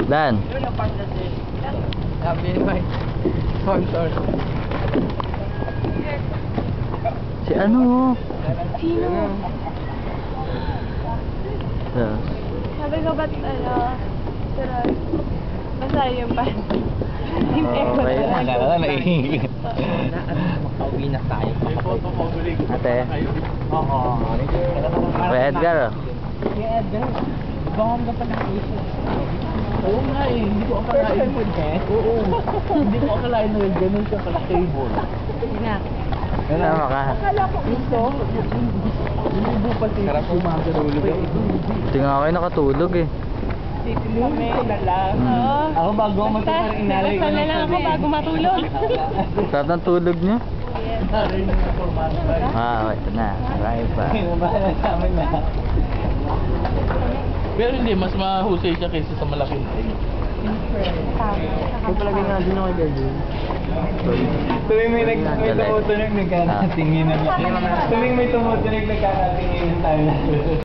Dan. Sabi mo sponsor. Si ano? Sino? Sabi ko ba't sarap. Basta yung pan. Okay. Makauwi na tayo. Ate. Oo. Kay Edgar. Kaya Edgar, baka ka pa ng Asia. Oo nga eh, hindi ko akalain. Oo. Hindi ko akalain na gano'n siya pala table. Tama ka. Akala ko ito. Hindi pa siya. Sarap kumagatulog. Hindi nga kayo nakatulog eh. Kami. Oo. Ako bago ako matulog, inalay ko na lang ako bago matulog. Sarap ng tulog niyo? Inalay ko Ah, ito na. Marami pa. Bahala sa amin na. Pero hindi, mas mahusay siya kaysa sa malaking thing. Kung palagay nga din ako kay Gardin. Tuwing may tumutunog, nagkakatingin na. Tuwing may tumutunog, nagkakatingin tayo.